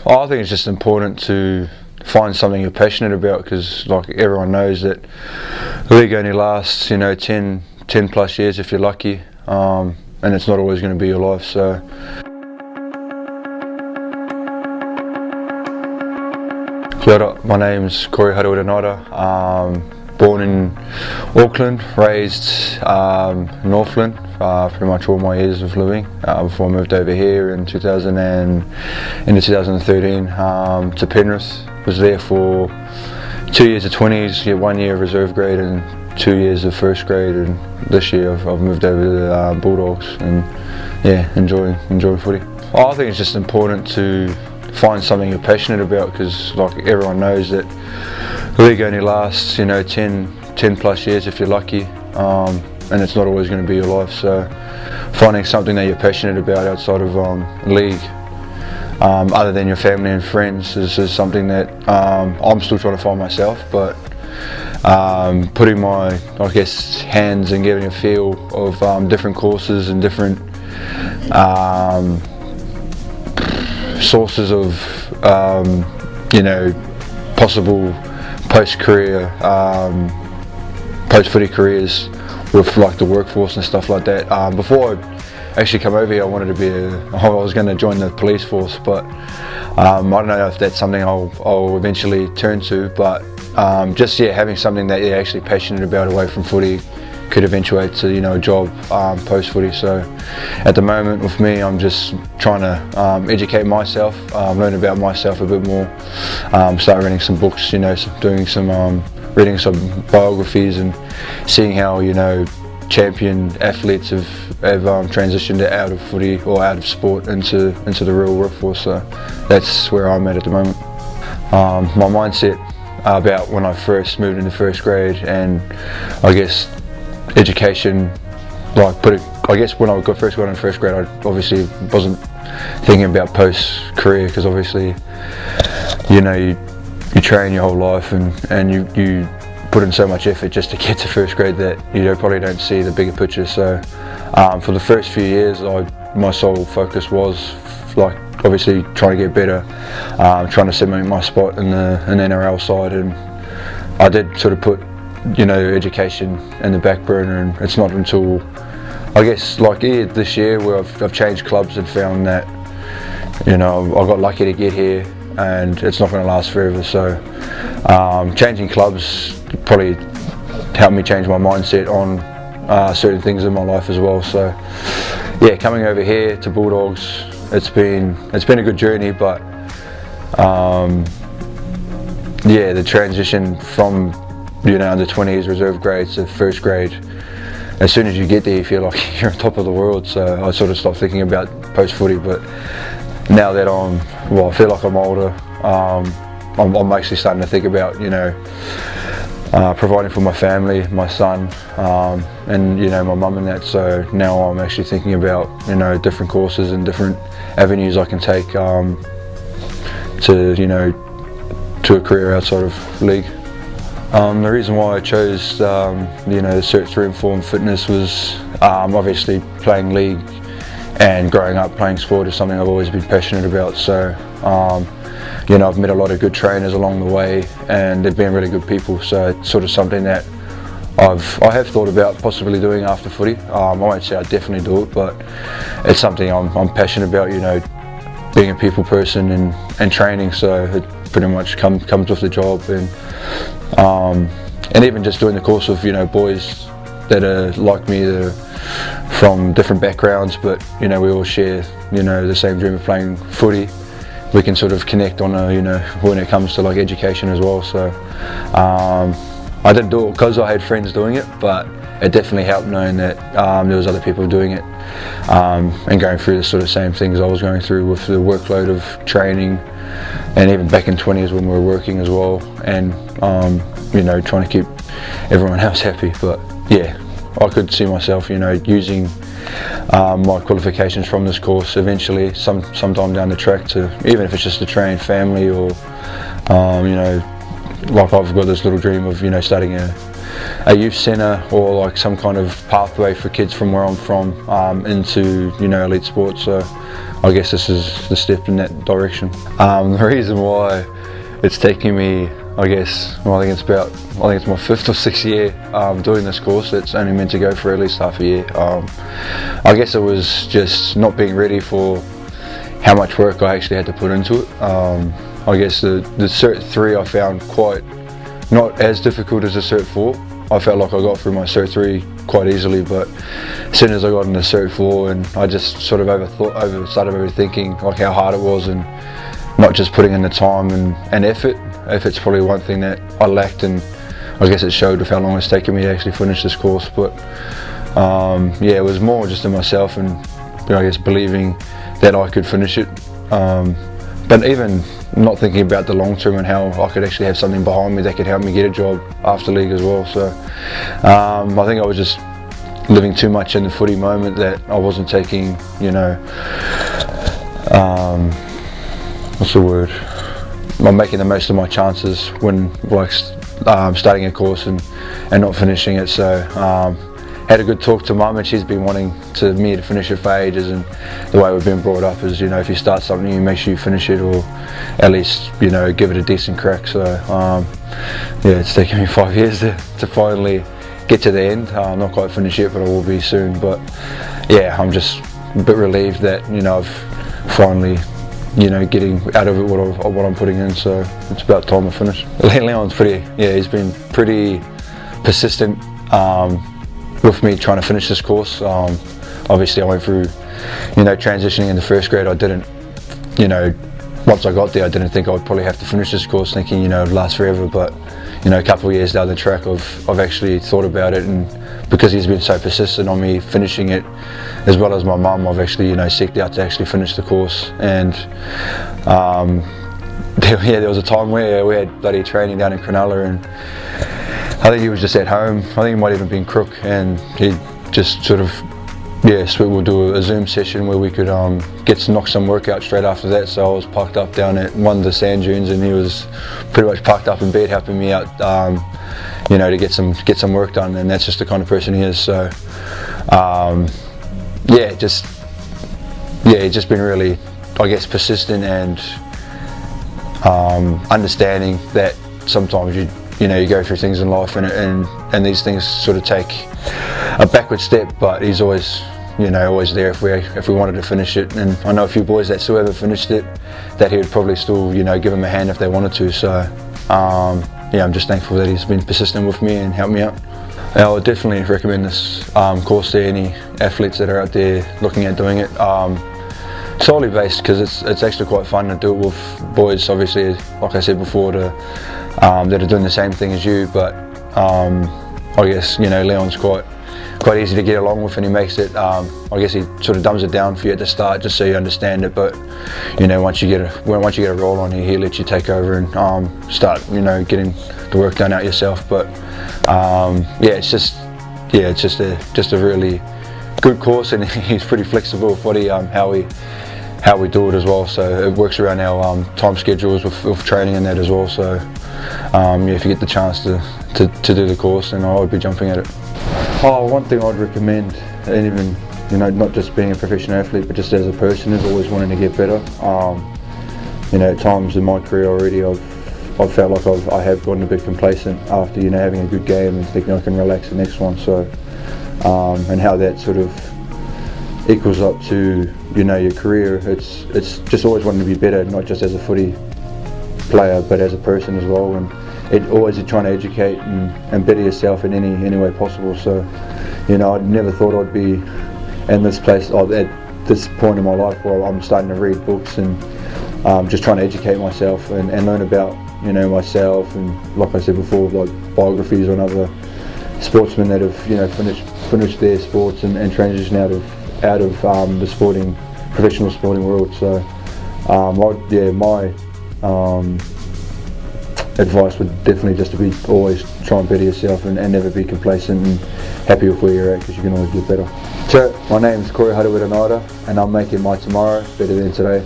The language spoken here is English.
I think it's just important to find something you're passionate about, because like everyone knows that the league only lasts 10 plus years if you're lucky, and it's not always going to be your life. So my name's Harawira Naera. Born in Auckland, raised in Northland pretty much all my years of living before I moved over here in 2013 to Penrith. Was there for 2 years of 20s, 1 year of reserve grade and 2 years of first grade, and this year I've moved over to the Bulldogs, and yeah, enjoy footy. I think it's just important to find something you're passionate about, because like everyone knows that the league only lasts 10 plus years if you're lucky, and it's not always going to be your life. So finding something that you're passionate about outside of league, other than your family and friends, is something that I'm still trying to find myself, but putting my hands and getting a feel of different courses and different sources of possible post-career, post-footy careers with like the workforce and stuff like that. Before I actually come over here, I wanted to be I was going to join the police force, but I don't know if that's something I'll eventually turn to, but just having something that you're actually passionate about away from footy could eventuate to a job post footy. So at the moment with me, I'm just trying to educate myself, learn about myself a bit more, start reading some books, doing some reading some biographies and seeing how champion athletes have transitioned out of footy or out of sport into the real workforce. So that's where I'm at the moment. My mindset about when I first moved into first grade, and I guess education, when I first got into first grade, I obviously wasn't thinking about post-career, because obviously you train your whole life and you put in so much effort just to get to first grade that you probably don't see the bigger picture. So for the first few years, my sole focus was obviously trying to get better, trying to cement my spot in the NRL side, and I did sort of put education in the back burner, and it's not until this year where I've changed clubs and found that I got lucky to get here, and it's not going to last forever. So changing clubs probably helped me change my mindset on certain things in my life as well. So yeah, coming over here to Bulldogs, it's been a good journey, but the transition from under 20s reserve grades to first grade, as soon as you get there you feel like you're on top of the world. So I sort of stopped thinking about post footy, but now that I feel like I'm older, I'm actually starting to think about providing for my family, my son, and my mum and that. So now I'm actually thinking about different courses and different avenues I can take to a career outside of league. The reason why I chose the search through informed fitness was obviously playing league and growing up playing sport is something I've always been passionate about. So I've met a lot of good trainers along the way, and they've been really good people. So it's sort of something that I have thought about possibly doing after footy. I won't say I definitely do it, but it's something I'm passionate about. Being a people person and training. So it pretty much comes with the job, and even just doing the course with boys that are like me, that are from different backgrounds, but we all share the same dream of playing footy. We can sort of connect on when it comes to education as well. So I didn't do it because I had friends doing it, but it definitely helped knowing that there was other people doing it, and going through the sort of same things I was going through with the workload of training, and even back in 20s when we were working as well, and trying to keep everyone else happy. But yeah, I could see myself using my qualifications from this course eventually, sometime down the track, to even if it's just to train family, or I've got this little dream of starting a a youth centre or like some kind of pathway for kids from where I'm from into elite sports. So I guess this is the step in that direction. The reason why it's taking me, I think it's my 5th or 6th year doing this course. It's only meant to go for at least half a year. I guess it was just not being ready for how much work I actually had to put into it. I guess the Cert 3 I found quite not as difficult as the Cert 4. I felt like I got through my Cert 3 quite easily, but as soon as I got into Cert 4 and I just sort of started overthinking like how hard it was and not just putting in the time and effort. Effort's probably one thing that I lacked, and I guess it showed with how long it's taken me to actually finish this course. But yeah, it was more just in myself and I guess believing that I could finish it. But even not thinking about the long term and how I could actually have something behind me that could help me get a job after league as well. So I think I was just living too much in the footy moment that I wasn't taking, what's the word? I'm making the most of my chances when starting a course and not finishing it. So had a good talk to Mum, and she's been wanting me to finish it for ages, and the way we've been brought up is if you start something you make sure you finish it, or at least give it a decent crack. So yeah, it's taken me 5 years to finally get to the end. Not quite finished yet, but I will be soon. But yeah, I'm just a bit relieved that I've finally getting out of it what I'm putting in, so it's about time to finish. Leon's he's been pretty persistent with me trying to finish this course. Obviously I went through transitioning into first grade. I didn't once I got there I didn't think I would probably have to finish this course, thinking it'd last forever, but a couple of years down the track I've actually thought about it, and because he's been so persistent on me finishing it, as well as my mum, I've actually seeked out to actually finish the course. And there was a time where we had bloody training down in Cronulla, and I think he was just at home. I think he might even been Crook, and he just sort of we'll do a Zoom session where we could knock some work out straight after that. So I was parked up down at one of the sand dunes, and he was pretty much parked up in bed helping me out to get some work done, and that's just the kind of person he is. So he's just been really, I guess, persistent and understanding that sometimes you go through things in life and these things sort of take a backward step, but he's always always there if we wanted to finish it. And I know a few boys that still haven't finished it that he would probably still give them a hand if they wanted to. So I'm just thankful that he's been persistent with me and helped me out. I would definitely recommend this course to any athletes that are out there looking at doing it. Solely based because it's actually quite fun to do it with boys, obviously, like I said before, that are doing the same thing as you. But I guess Leon's quite easy to get along with, and he makes it. I guess he sort of dumbs it down for you at the start, just so you understand it. But once you get a roll on, he lets you take over and start getting the work done out yourself. But it's just a really good course, and he's pretty flexible with how we do it as well. So it works around our time schedules with training and that as well. So if you get the chance to do the course, then I would be jumping at it. One thing I'd recommend, and even not just being a professional athlete, but just as a person, is always wanting to get better. At times in my career already, I've felt like I have gotten a bit complacent after having a good game and thinking I can relax the next one. So and how that sort of equals up to your career, it's just always wanting to be better, not just as a footy player but as a person as well, and always trying to educate and better yourself in any way possible. So I never thought I'd be in this place at this point in my life where I'm starting to read books and just trying to educate myself and learn about myself, and like I said before, like biographies on other sportsmen that have finished their sports and transitioned out of the professional sporting world. So my advice would definitely just to be always try and better yourself and never be complacent and happy with where you're at, because you can always get better. So my name is Harawira Naera, and I'm making my tomorrow better than today.